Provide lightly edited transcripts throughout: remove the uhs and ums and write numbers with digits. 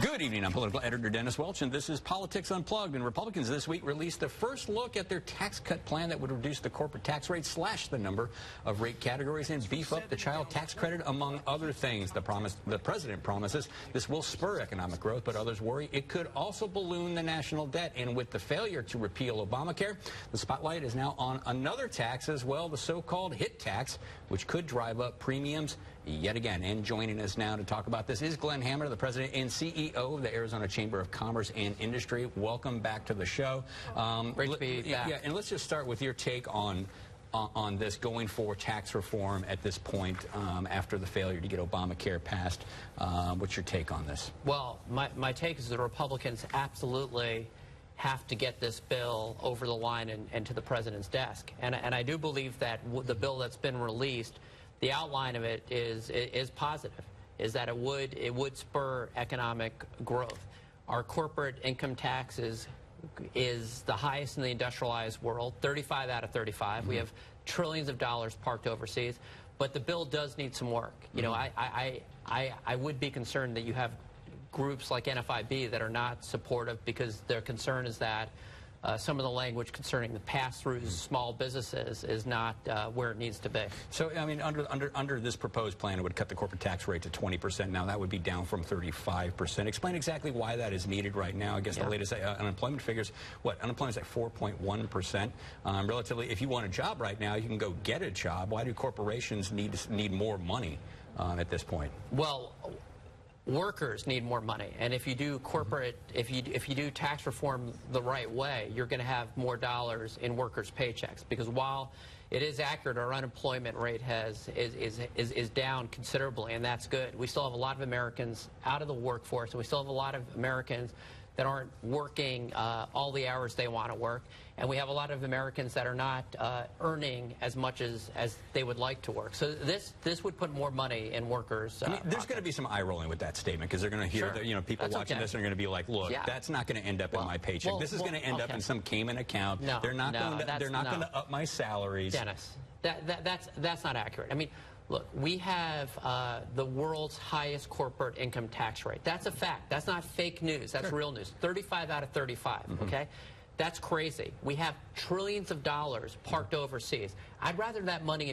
Good evening. I'm political editor Dennis Welch, and this is Politics Unplugged. And Republicans this week released the first look at their tax cut plan that would reduce the corporate tax rate, slash the number of rate categories, and beef up the child tax credit, among other things. The president promises this will spur economic growth, but others worry it could also balloon the national debt. And with the failure to repeal Obamacare, the spotlight is now on another tax as well, the so-called hit tax, which could drive up premiums yet again. And joining us now to talk about this is Glenn Hammer, the president and CEO of the Arizona Chamber of Commerce and Industry. Welcome back to the show. Great to be back. Yeah, and let's just start with your take on this, going for tax reform at this point after the failure to get Obamacare passed. What's your take on this? Well, my take is the Republicans absolutely have to get this bill over the line and to the president's desk. And I do believe that the bill that's been released, the outline of it is positive, is that it would spur economic growth. Our corporate income tax is the highest in the industrialized world, 35 out of 35. We have trillions of dollars parked overseas, but the bill does need some work. You know, I would be concerned that you have groups like NFIB that are not supportive, because their concern is that some of the language concerning the pass-throughs small businesses is not where it needs to be. So, I mean, under this proposed plan, it would cut the corporate tax rate to 20%. Now, that would be down from 35%. Explain exactly why that is needed right now. I guess the latest unemployment figures, unemployment is at 4.1%. Relatively, if you want a job right now, you can go get a job. Why do corporations need more money at this point? Well, workers need more money, and if you do if you do tax reform the right way, you're going to have more dollars in workers' paychecks. Because while it is accurate, our unemployment rate is down considerably, and that's good. We still have a lot of Americans out of the workforce, and we still have a lot of Americans that aren't working all the hours they want to work, and we have a lot of Americans that are not earning as much as they would like to work. So this would put more money in workers' I mean, there's going to be some eye rolling with that statement, because they're going to hear that, you know, people watching this are going to be like, look, that's not going to end up in my paycheck. This is going to end up in some Cayman account. No, they're not going to up my salaries. Dennis, that's not accurate. I mean, look, we have the world's highest corporate income tax rate. That's a fact. That's not fake news. That's real news. 35 out of 35, okay? That's crazy. We have trillions of dollars parked overseas. I'd rather that money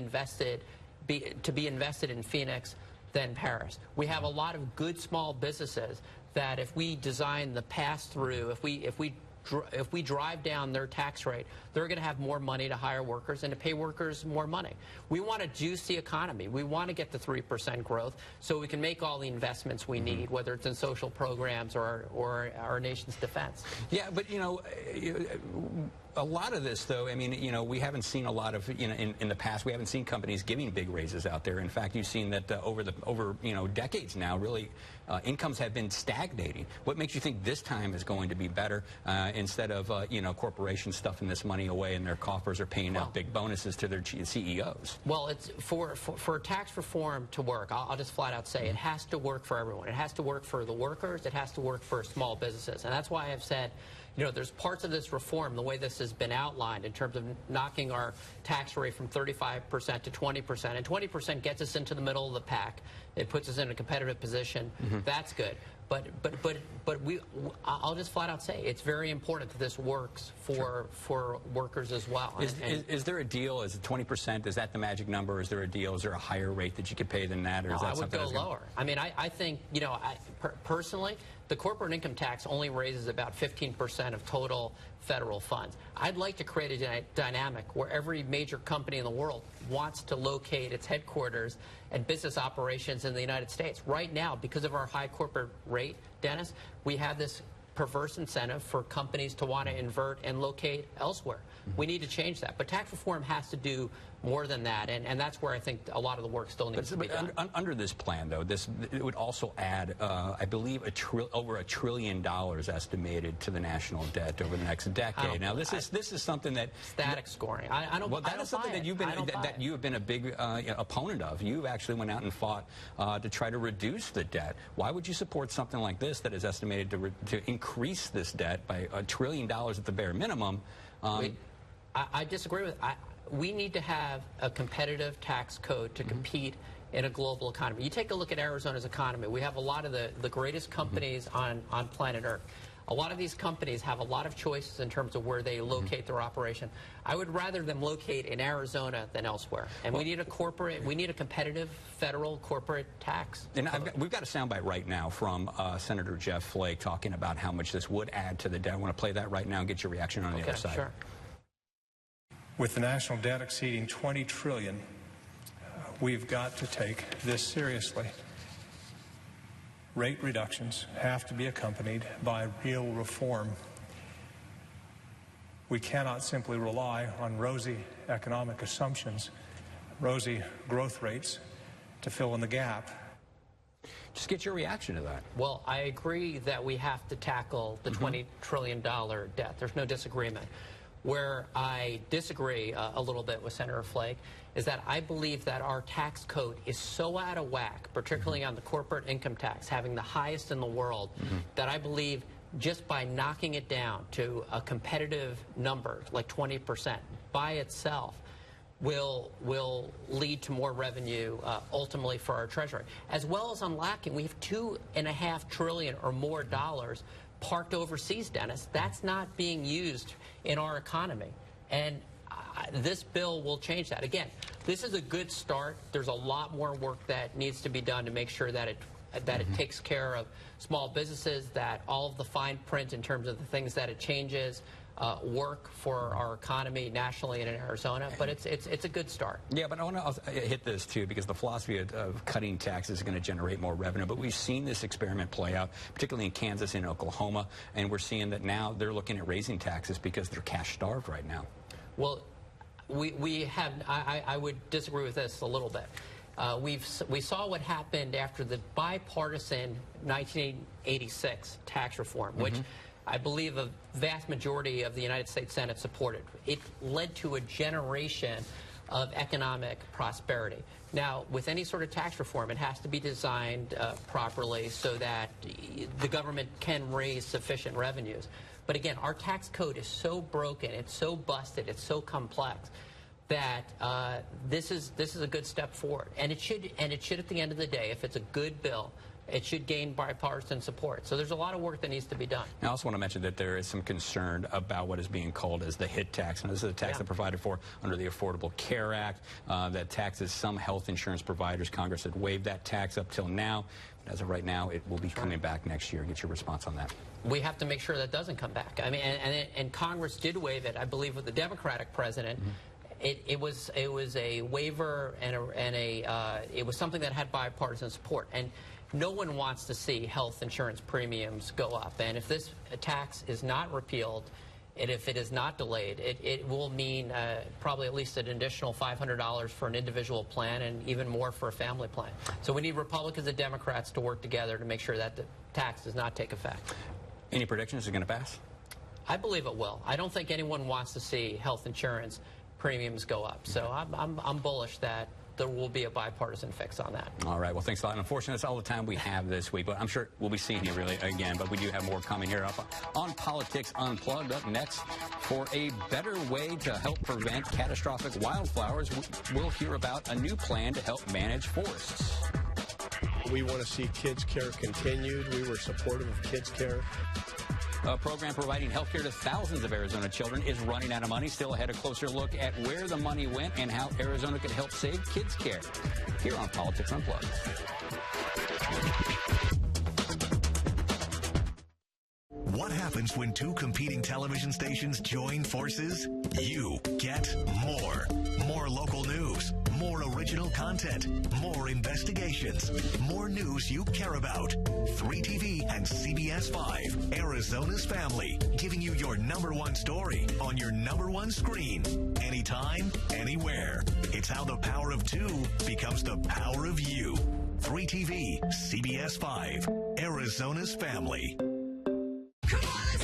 be invested in Phoenix than Paris. We have a lot of good small businesses that, if we design the pass-through, if we drive down their tax rate, they're going to have more money to hire workers and to pay workers more money. We want to juice the economy. We want to get the 3% growth so we can make all the investments we need, whether it's in social programs or our nation's defense. Yeah, but, you know, a lot of this, though, I mean, you know, we haven't seen a lot of, you know, in the past, we haven't seen companies giving big raises out there. In fact, you've seen that over you know, decades now, really, incomes have been stagnating. What makes you think this time is going to be better, instead of, you know, corporations stuffing this money away in their coffers or paying out big bonuses to their CEOs? Well, it's for tax reform to work, I'll just flat out say it has to work for everyone. It has to work for the workers. It has to work for small businesses. And that's why I've said, you know, there's parts of this reform, the way this has been outlined, in terms of knocking our tax rate from 35% to 20%. And 20% gets us into the middle of the pack. It puts us in a competitive position. That's good. But I'll just flat out say it's very important that this works for workers as well. Is there a deal? Is it 20%? Is that the magic number? Is there a deal? Is there a higher rate that you could pay than that? Or is that I would go lower. I mean, I think, you know, personally, the corporate income tax only raises about 15% of total federal funds. I'd like to create a dynamic where every major company in the world wants to locate its headquarters and business operations in the United States. Right now, because of our high corporate rate, Dennis, we have this perverse incentive for companies to want to invert and locate elsewhere. We need to change that. But tax reform has to do more than that, and that's where I think a lot of the work still needs to be done. Under this plan, though, it would also add, I believe, over $1 trillion estimated to the national debt over the next decade. Now, this is something that static scoring. I don't. Well, that is something that you have been a big opponent of. You actually went out and fought to try to reduce the debt. Why would you support something like this that is estimated to increase this debt by $1 trillion at the bare minimum? I disagree with. we need to have a competitive tax code to compete in a global economy. You take a look at Arizona's economy. We have a lot of the greatest companies on planet Earth. A lot of these companies have a lot of choices in terms of where they locate their operation. I would rather them locate in Arizona than elsewhere. And we need a competitive federal corporate tax. And we've got a soundbite right now from Senator Jeff Flake talking about how much this would add to the debt. I want to play that right now and get your reaction on the other side. Sure. With the national debt exceeding $20 trillion, we've got to take this seriously. Rate reductions have to be accompanied by real reform. We cannot simply rely on rosy economic assumptions, rosy growth rates to fill in the gap. Just get your reaction to that. Well, I agree that we have to tackle the $20 trillion debt. There's no disagreement. Where I disagree a little bit with Senator Flake is that I believe that our tax code is so out of whack, particularly on the corporate income tax, having the highest in the world, that I believe just by knocking it down to a competitive number, like 20%, by itself, will lead to more revenue ultimately for our Treasury. As well as unlocking, we have $2.5 trillion or more dollars parked overseas, Dennis. That's not being used in our economy. And this bill will change that. Again, this is a good start. There's a lot more work that needs to be done to make sure that it takes care of small businesses, that all of the fine print in terms of the things that it changes work for our economy nationally and in Arizona, but it's a good start. Yeah, but I want to hit this too, because the philosophy of cutting taxes is going to generate more revenue, but we've seen this experiment play out, particularly in Kansas and Oklahoma, and we're seeing that now they're looking at raising taxes because they're cash starved right now. Well, I would disagree with this a little bit. We saw what happened after the bipartisan 1986 tax reform, which I believe a vast majority of the United States Senate supported. It led to a generation of economic prosperity. Now, with any sort of tax reform, it has to be designed properly so that the government can raise sufficient revenues. But again, our tax code is so broken, it's so busted, it's so complex that this is a good step forward. And it should at the end of the day, if it's a good bill, it should gain bipartisan support. So there's a lot of work that needs to be done. I also want to mention that there is some concern about what is being called as the HIT tax. And this is a tax that provided for under the Affordable Care Act that taxes some health insurance providers. Congress had waived that tax up till now. But as of right now, it will be coming back next year. Get your response on that. We have to make sure that doesn't come back. I mean, and Congress did waive it, I believe, with the Democratic president. It was a waiver and it was something that had bipartisan support. And no one wants to see health insurance premiums go up. And if this tax is not repealed, and if it is not delayed, it will mean probably at least an additional $500 for an individual plan and even more for a family plan. So we need Republicans and Democrats to work together to make sure that the tax does not take effect. Any predictions is it going to pass? I believe it will. I don't think anyone wants to see health insurance premiums go up. So I'm bullish that there will be a bipartisan fix on that. All right. Well, thanks a lot. And unfortunately, that's all the time we have this week. But I'm sure we'll be seeing you really again. But we do have more coming here up on Politics Unplugged. Up next, for a better way to help prevent catastrophic wildflowers, we'll hear about a new plan to help manage forests. We want to see kids care continued. We were supportive of kids care. A program providing health care to thousands of Arizona children is running out of money. Still ahead, a closer look at where the money went and how Arizona could help save kids' care. Here on Politics Unplugged. What happens when two competing television stations join forces? You get more. More local news, more original content, more investigations, more news you care about. 3TV and CBS 5, Arizona's Family, giving you your #1 story on your #1 screen. Anytime, anywhere. It's how the power of two becomes the power of you. 3TV, CBS 5, Arizona's Family.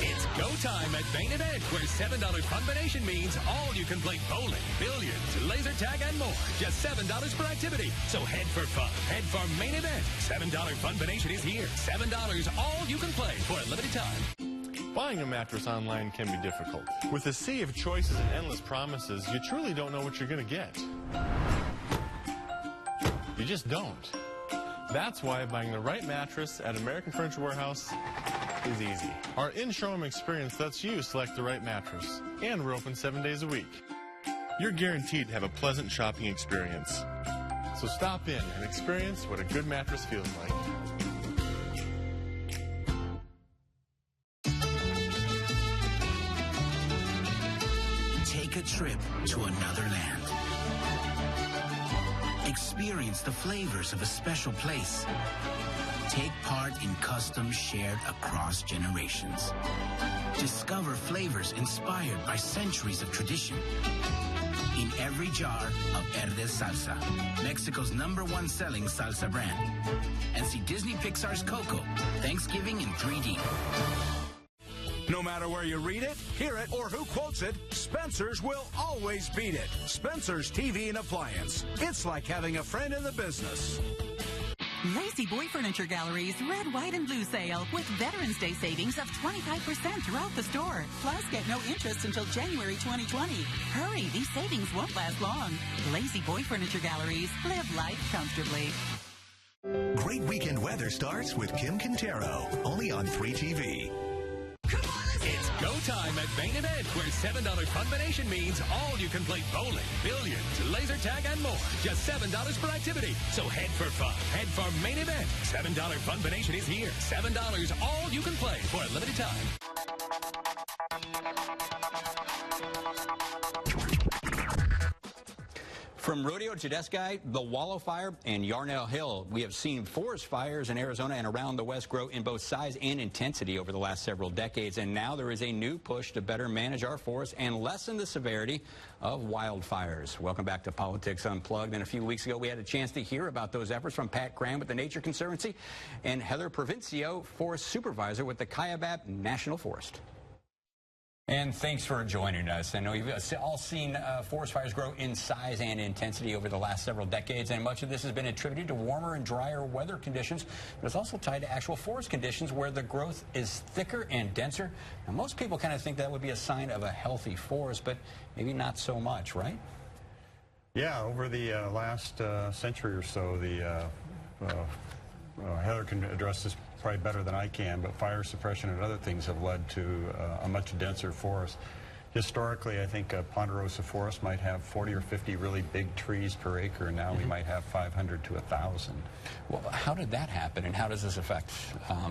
It's go time at Main Event, where $7 combination means all you can play bowling, billiards, laser tag, and more. Just $7 per activity. So head for fun. Head for Main Event. $7 combination is here. $7 all you can play for a limited time. Buying a mattress online can be difficult. With a sea of choices and endless promises, you truly don't know what you're going to get. You just don't. That's why buying the right mattress at American Furniture Warehouse is easy. Our in-showroom experience lets you select the right mattress, and we're open 7 days a week. You're guaranteed to have a pleasant shopping experience. So stop in and experience what a good mattress feels like. Take a trip to another land. Experience the flavors of a special place. Take part in customs shared across generations. Discover flavors inspired by centuries of tradition. In every jar of Herde Salsa, Mexico's #1 selling salsa brand. And see Disney Pixar's Coco, Thanksgiving in 3D. No matter where you read it, hear it, or who quotes it, Spencer's will always beat it. Spencer's TV and Appliance. It's like having a friend in the business. Lazy Boy Furniture Gallery's Red, White, and Blue sale with Veterans Day savings of 25% throughout the store. Plus, get no interest until January 2020. Hurry, these savings won't last long. Lazy Boy Furniture Galleries. Live life comfortably. Great weekend weather starts with Kim Quintero, only on 3TV. It's go time at Main Event, where $7 Funmination means all you can play bowling, billiards, laser tag, and more. Just $7 per activity. So head for fun. Head for Main Event. $7 Funmination is here. $7 all you can play for a limited time. From Rodeo to Tedeschi, the Wallow Fire, and Yarnell Hill, we have seen forest fires in Arizona and around the West grow in both size and intensity over the last several decades. And now there is a new push to better manage our forests and lessen the severity of wildfires. Welcome back to Politics Unplugged. And a few weeks ago, we had a chance to hear about those efforts from Pat Graham with the Nature Conservancy and Heather Provencio, Forest Supervisor with the Kaibab National Forest. And thanks for joining us. I know you've all seen forest fires grow in size and intensity over the last several decades, and much of this has been attributed to warmer and drier weather conditions, but it's also tied to actual forest conditions where the growth is thicker and denser. Now, most people kind of think that would be a sign of a healthy forest, but maybe not so much, right? Yeah, over the last century or so, Heather can address this probably better than I can, but fire suppression and other things have led to a much denser forest. Historically, I think a ponderosa forest might have 40 or 50 really big trees per acre, and now we might have 500 to 1,000. Well, how did that happen, and how does this affect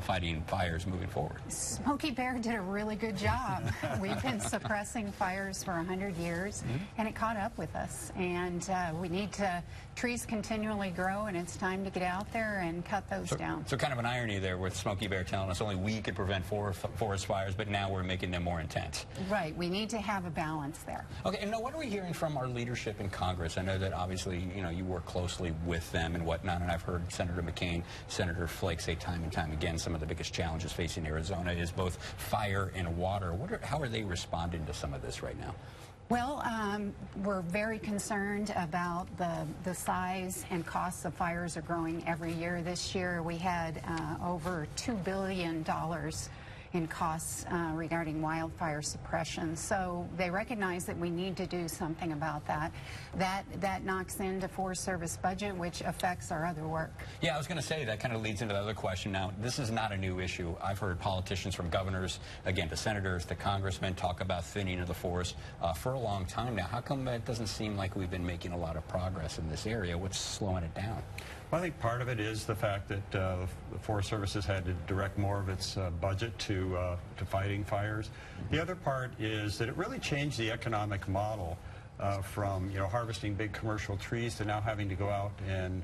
fighting fires moving forward? Smokey Bear did a really good job. We've been suppressing fires for 100 years, and it caught up with us. And we need to, trees continually grow, and it's time to get out there and cut those down. So kind of an irony there with Smokey Bear telling us only we could prevent forest fires, but now we're making them more intense. Right. We need to have a balance there. Okay, and now what are we hearing from our leadership in Congress? I know that obviously, you know, you work closely with them and whatnot, and I've heard Senator McCain, Senator Flake say time and time again some of the biggest challenges facing Arizona is both fire and water. How are they responding to some of this right now? Well, we're very concerned about the size and costs of fires are growing every year. This year we had over $2 billion in costs regarding wildfire suppression. So they recognize that we need to do something about that. That knocks into Forest Service budget, which affects our other work. Yeah, I was going to say that kind of leads into the other question. Now, this is not a new issue. I've heard politicians from governors, again, to senators, to congressmen talk about thinning of the forest for a long time now. How come it doesn't seem like we've been making a lot of progress in this area? What's slowing it down? Well, I think part of it is the fact that the Forest Service has had to direct more of its budget to fighting fires. The other part is that it really changed the economic model from harvesting big commercial trees to now having to go out and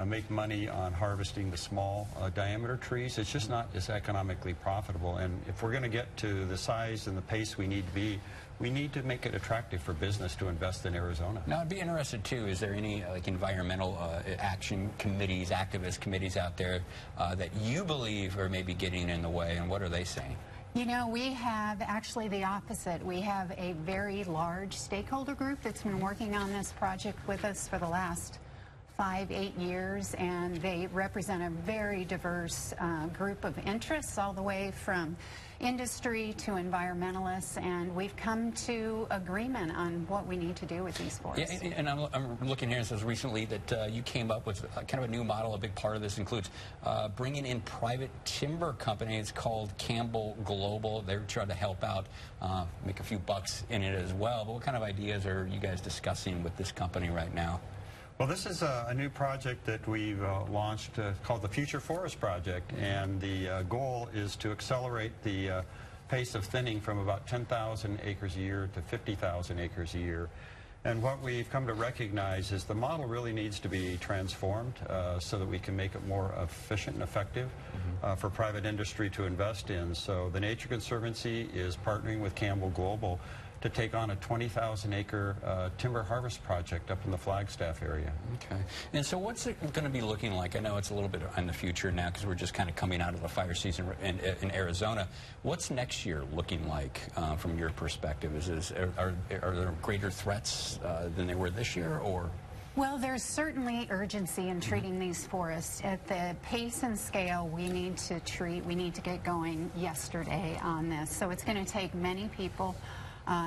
make money on harvesting the small diameter trees. It's just not as economically profitable. And if we're going to get to the size and the pace we need to be, we need to make it attractive for business to invest in Arizona. Now, I'd be interested, too, is there any environmental action committees, activist committees out there that you believe are maybe getting in the way, and what are they saying? You know, we have actually the opposite. We have a very large stakeholder group that's been working on this project with us for the last 5-8 years, and they represent a very diverse group of interests, all the way from industry to environmentalists, and we've come to agreement on what we need to do with these forests. Yeah, and I'm looking here, and it says recently that you came up with kind of a new model. A big part of this includes bringing in private timber companies called Campbell Global. They're trying to help out, make a few bucks in it as well. But what kind of ideas are you guys discussing with this company right now? Well, this is a new project that we've launched called the Future Forest Project, and the goal is to accelerate the pace of thinning from about 10,000 acres a year to 50,000 acres a year. And what we've come to recognize is the model really needs to be transformed so that we can make it more efficient and effective for private industry to invest in. So the Nature Conservancy is partnering with Campbell Global to take on a 20,000-acre timber harvest project up in the Flagstaff area. Okay. And so what's it going to be looking like? I know it's a little bit in the future now because we're just kind of coming out of the fire season in Arizona. What's next year looking like from your perspective? Are there greater threats than they were this year, or? Well, there's certainly urgency in treating these forests. At the pace and scale we need to get going yesterday on this. So it's going to take many people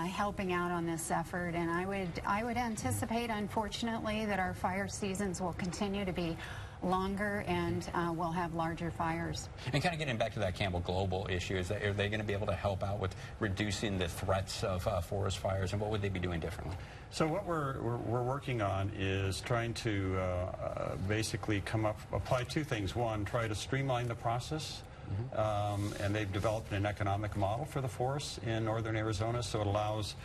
helping out on this effort, and I would anticipate, unfortunately, that our fire seasons will continue to be longer and we'll have larger fires. And kind of getting back to that Campbell Global issue, are they going to be able to help out with reducing the threats of forest fires, and what would they be doing differently? So what we're working on is trying to basically apply two things. One, try to streamline the process. And they've developed an economic model for the forests in northern Arizona, so it allows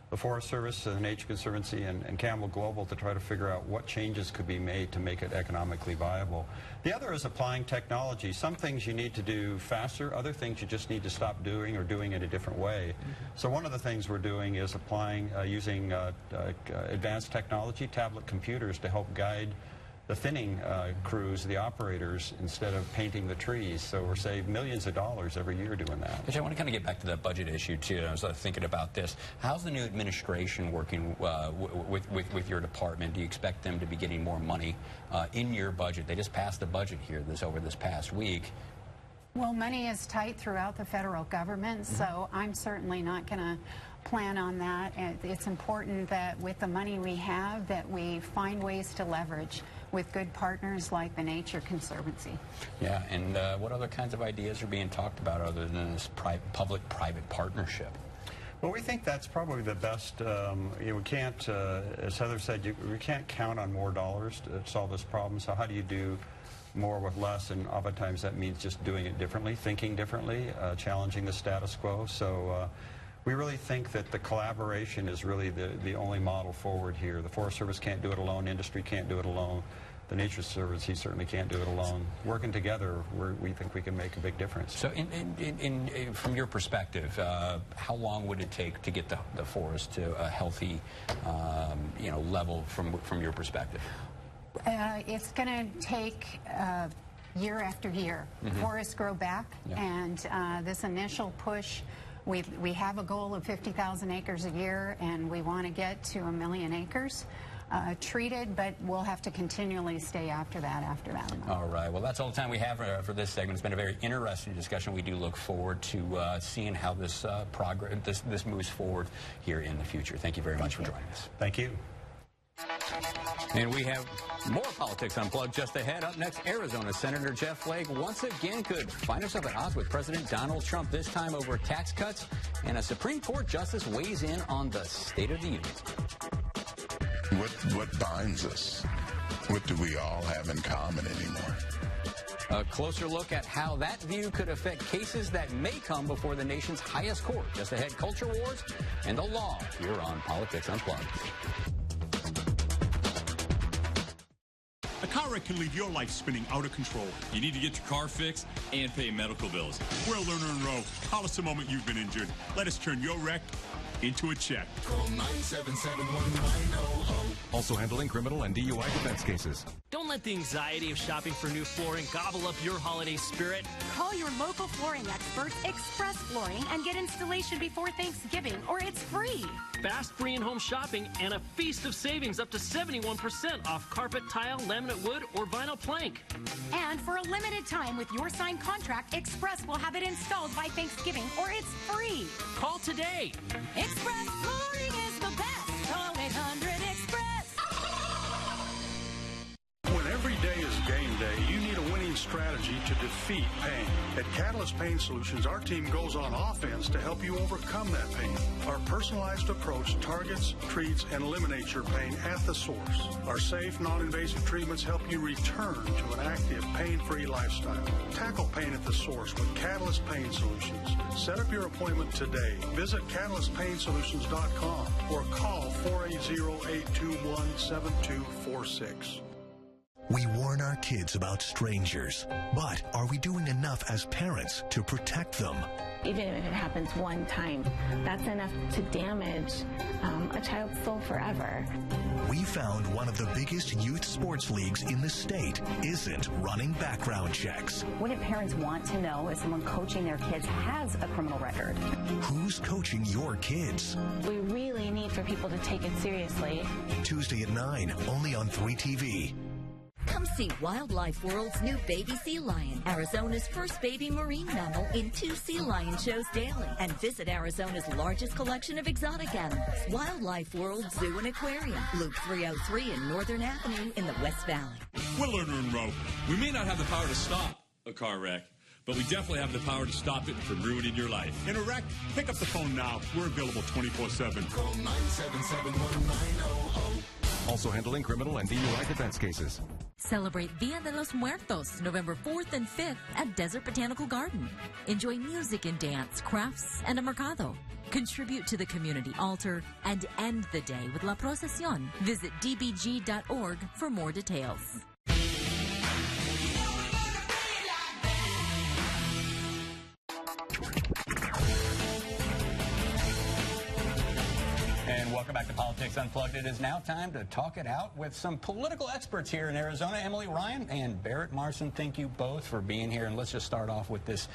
the Forest Service, the Nature Conservancy, and Campbell Global to try to figure out what changes could be made to make it economically viable. The other is applying technology. Some things you need to do faster, other things you just need to stop doing or doing it a different way. So one of the things we're doing is applying using advanced technology, tablet computers, to help guide the thinning crews, the operators, instead of painting the trees. So we're saving millions of dollars every year doing that. But I want to kind of get back to that budget issue, too. I was thinking about this. How's the new administration working with your department? Do you expect them to be getting more money in your budget? They just passed the budget here over this past week. Well, money is tight throughout the federal government, so I'm certainly not going to plan on that. It's important that with the money we have, that we find ways to leverage with good partners like the Nature Conservancy. Yeah, and what other kinds of ideas are being talked about other than this public-private partnership? Well, we think that's probably the best. We can't, as Heather said, we can't count on more dollars to solve this problem. So how do you do more with less? And oftentimes that means just doing it differently, thinking differently, challenging the status quo. So we really think that the collaboration is really the only model forward here. The Forest Service can't do it alone. Industry can't do it alone. The Nature Conservancy certainly can't do it alone. Working together, we think we can make a big difference. So from your perspective, how long would it take to get the forest to a healthy level from your perspective? It's going to take year after year. Forests grow back, and this initial push, we have a goal of 50,000 acres a year, and we want to get to 1 million acres treated, but we'll have to continually stay after that amount. All right. Well, that's all the time we have for this segment. It's been a very interesting discussion. We do look forward to seeing how this this moves forward here in the future. Thank you very much for joining us. Thank you. And we have more Politics Unplugged just ahead. Up next, Arizona Senator Jeff Flake once again could find himself at odds with President Donald Trump, this time over tax cuts, and a Supreme Court justice weighs in on the State of the Union. What binds us? What do we all have in common anymore? A closer look at how that view could affect cases that may come before the nation's highest court. Just ahead, culture wars and the law here on Politics Unplugged. A car wreck can leave your life spinning out of control. You need to get your car fixed and pay medical bills. We're a Learner in Row. Call us the moment you've been injured. Let us turn your wreck into a check. Call 977-1900. Also handling criminal and DUI defense cases. Don't let the anxiety of shopping for new flooring gobble up your holiday spirit. Call your local flooring experts, Express Flooring, and get installation before Thanksgiving, or it's free. Fast, free, and home shopping and a feast of savings up to 71% off carpet, tile, laminate wood, or vinyl plank. And for a limited time with your signed contract, Express will have it installed by Thanksgiving, or it's free. Call today. Express Flooring is the best. Call 800-EXPRESS. When every day is game day, you need a winning strategy to defeat pain. At Catalyst Pain Solutions, our team goes on offense to help you overcome that pain. Our personalized approach targets, treats, and eliminates your pain at the source. Our safe, non-invasive treatments help you return to an active, pain-free lifestyle. Tackle pain at the source with Catalyst Pain Solutions. Set up your appointment today. Visit CatalystPainSolutions.com or call 480-821-7246. We warn our kids about strangers, but are we doing enough as parents to protect them? Even if it happens one time, that's enough to damage a child's soul forever. We found one of the biggest youth sports leagues in the state isn't running background checks. What parents want to know is someone coaching their kids has a criminal record. Who's coaching your kids? We really need for people to take it seriously. Tuesday at 9, only on 3TV. Come see Wildlife World's new baby sea lion, Arizona's first baby marine mammal in 2 sea lion shows daily. And visit Arizona's largest collection of exotic animals, Wildlife World Zoo and Aquarium, Loop 303 in Northern Avenue in the West Valley. We're Lerner and Rowe. We may not have the power to stop a car wreck, but we definitely have the power to stop it from ruining your life. In a wreck, pick up the phone now. We're available 24/7. Call 977-1900. Also handling criminal and DUI defense cases. Celebrate Dia de los Muertos, November 4th and 5th at Desert Botanical Garden. Enjoy music and dance, crafts, and a mercado. Contribute to the community altar and end the day with La Procesión. Visit dbg.org for more details. And welcome back to Politics Unplugged. It is now time to talk it out with some political experts here in Arizona. Emily Ryan and Barrett Marson, thank you both for being here. And let's just start off with this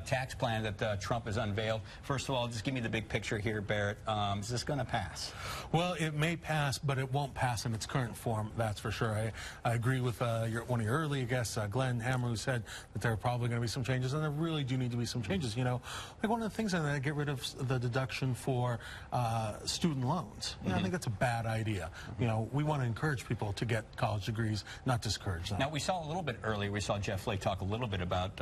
tax plan that Trump has unveiled. First of all, just give me the big picture here, Barrett. Is this going to pass? Well, it may pass, but it won't pass in its current form, that's for sure. I agree with one of your earlier guests, Glenn Hammer, who said that there are probably going to be some changes, and there really do need to be some changes. You know, like one of the things that get rid of the deduction for student loans. You know, I think that's a bad idea. You know, we want to encourage people to get college degrees, not discourage them. Now, we saw a little bit earlier, we saw Jeff Flake talk a little bit about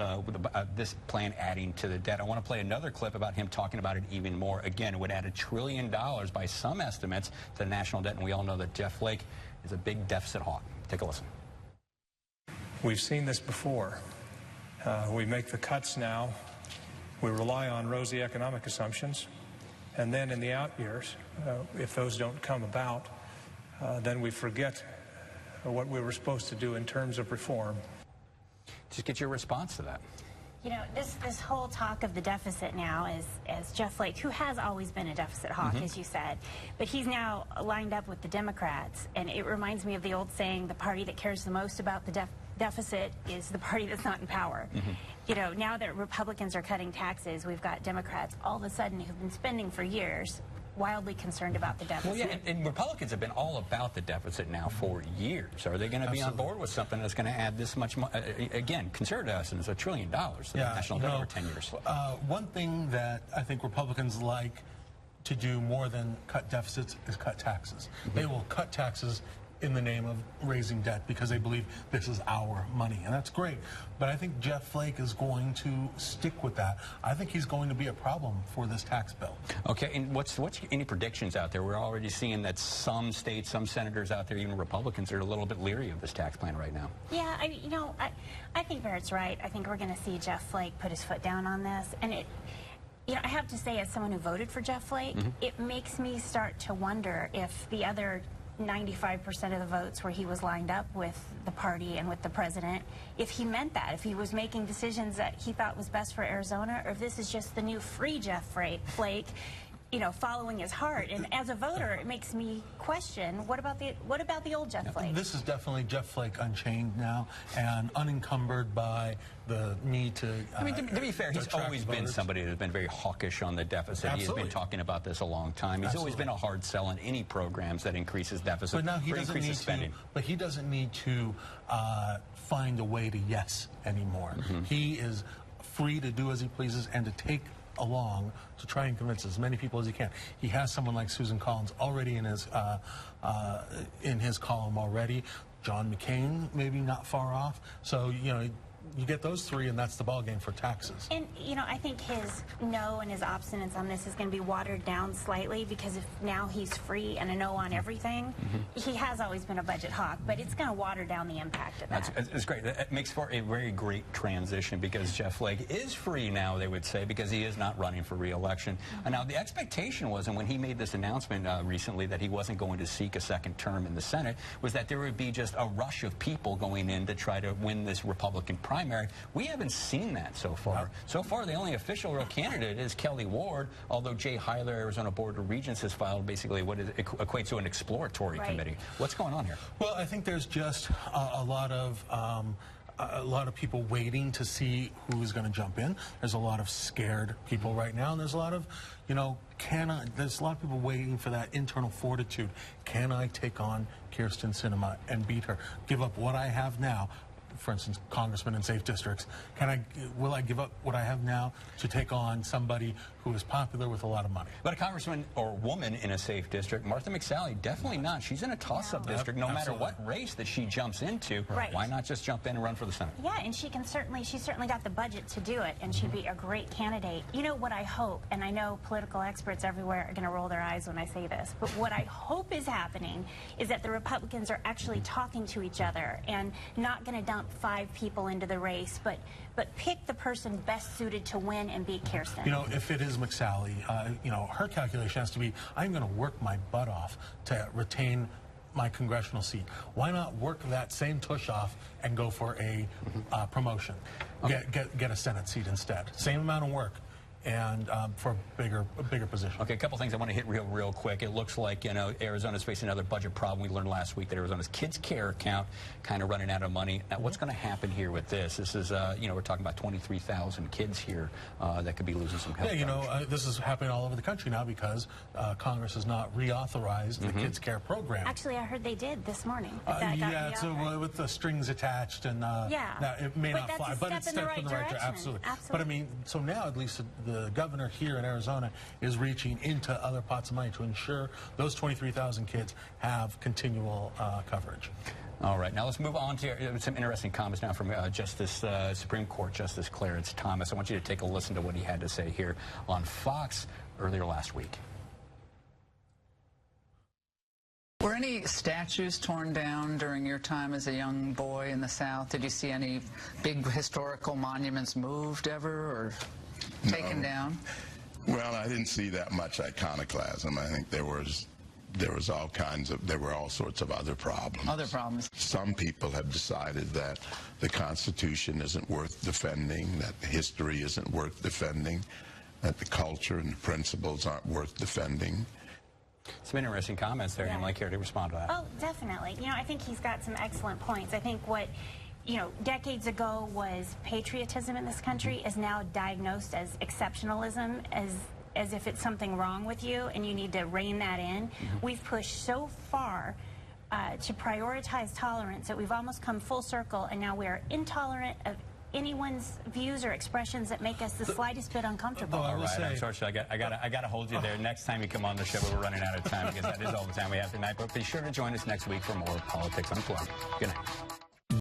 this plan adding to the debt. I want to play another clip about him talking about it even more. Again, it would add $1 trillion by some estimates to the national debt, and we all know that Jeff Flake is a big deficit hawk. Take a listen. We've seen this before. We make the cuts now. We rely on rosy economic assumptions. And then in the out years, if those don't come about, then we forget what we were supposed to do in terms of reform. Just get your response to that. You know, this whole talk of the deficit now is Jeff Flake, who has always been a deficit hawk, as you said, but he's now lined up with the Democrats, and it reminds me of the old saying, the party that cares the most about the deficit is the party that's not in power. You know, now that Republicans are cutting taxes, we've got Democrats all of a sudden who've been spending for years wildly concerned about the deficit. Well, yeah, and Republicans have been all about the deficit now for years. Are they going to be on board with something that's going to add this much money? Again, consider to us, it's $1 trillion to the national debt over 10 years. One thing that I think Republicans like to do more than cut deficits is cut taxes. They will cut taxes in the name of raising debt because they believe this is our money, and that's great. But I think Jeff Flake is going to stick with that. I think he's going to be a problem for this tax bill. Okay, and what's any predictions out there? We're already seeing that some states, some senators out there, even Republicans, are a little bit leery of this tax plan right now. Yeah, I think Barrett's right. I think we're going to see Jeff Flake put his foot down on this, and you know, I have to say, as someone who voted for Jeff Flake, it makes me start to wonder if the other 95% of the votes where he was lined up with the party and with the president, if he meant that, if he was making decisions that he thought was best for Arizona, or if this is just the new free Jeff Flake following his heart. And as a voter, it makes me question, what about the old Jeff Flake? This is definitely Jeff Flake unchained now and unencumbered by the need to I mean, to be fair, he's always been somebody that's been very hawkish on the deficit. Absolutely. He's been talking about this a long time. He's always been a hard sell on any programs that increases deficit but now he or doesn't increases need spending. But he doesn't need to find a way to yes anymore. He is free to do as he pleases and to take along to try and convince as many people as he can. He has someone like Susan Collins already in his column already. John McCain maybe not far off. So you get those three, and that's the ballgame for taxes. And, I think his no and his obstinance on this is going to be watered down slightly, because if now he's free and a no on everything, he has always been a budget hawk, but it's going to water down the impact of that. It's great. It makes for a very great transition, because Jeff Flake is free now, they would say, because he is not running for re-election. And now the expectation was, and when he made this announcement recently that he wasn't going to seek a second term in the Senate, was that there would be just a rush of people going in to try to win this Republican primary. We haven't seen that so far. No. So far, the only official real candidate is Kelly Ward, although Jay Heiler, Arizona Board of Regents, has filed basically what equates to an exploratory committee. What's going on here? Well, I think there's just a lot of people waiting to see who's going to jump in. There's a lot of scared people right now, and there's a lot of, there's a lot of people waiting for that internal fortitude. Can I take on Kyrsten Sinema and beat her? Give up what I have now? For instance, congressmen in safe districts. Will I give up what I have now to take on somebody who is popular with a lot of money? But a congressman or woman in a safe district, Martha McSally, definitely not. She's in a toss-up district. No matter what race that she jumps into, why not just jump in and run for the Senate? Yeah, and she's certainly got the budget to do it, and she'd be a great candidate. You know what I hope, and I know political experts everywhere are going to roll their eyes when I say this, but what I hope is happening is that the Republicans are actually talking to each other and not going to dump 5 people into the race, but pick the person best suited to win and beat Kyrsten. If it is McSally, her calculation has to be, I'm going to work my butt off to retain my congressional seat. Why not work that same tush off and go for a promotion? Get a Senate seat instead. Same amount of work. And for a bigger position. Okay, a couple things I want to hit real quick. It looks like Arizona's facing another budget problem. We learned last week that Arizona's kids care account kind of running out of money. Now, what's going to happen here with this? This is we're talking about 23,000 kids here that could be losing some health. Yeah, this is happening all over the country now because Congress has not reauthorized the kids care program. Actually, I heard they did this morning. So with the strings attached and now it may not fly, but it's a step in the right direction. Absolutely. But I mean, so now at least the governor here in Arizona is reaching into other pots of money to ensure those 23,000 kids have continual coverage. All right, now let's move on to some interesting comments now from Supreme Court Justice Clarence Thomas. I want you to take a listen to what he had to say here on Fox earlier last week. Were any statues torn down during your time as a young boy in the South? Did you see any big historical monuments moved ever or taken down? Well, I didn't see that much iconoclasm. I think there were all sorts of other problems. Other problems. Some people have decided that the Constitution isn't worth defending, that history isn't worth defending, that the culture and the principles aren't worth defending. Some interesting comments there. I'd like here to respond to that. Oh, definitely. I think he's got some excellent points. I think what decades ago was patriotism in this country is now diagnosed as exceptionalism, as if it's something wrong with you and you need to rein that in. We've pushed so far to prioritize tolerance that we've almost come full circle, and now we are intolerant of anyone's views or expressions that make us the slightest bit uncomfortable. All right, I'm sorry, I got to hold you there. Next time you come on the show, we're running out of time because that is all the time we have tonight. But be sure to join us next week for more Politics Unplugged. Good night.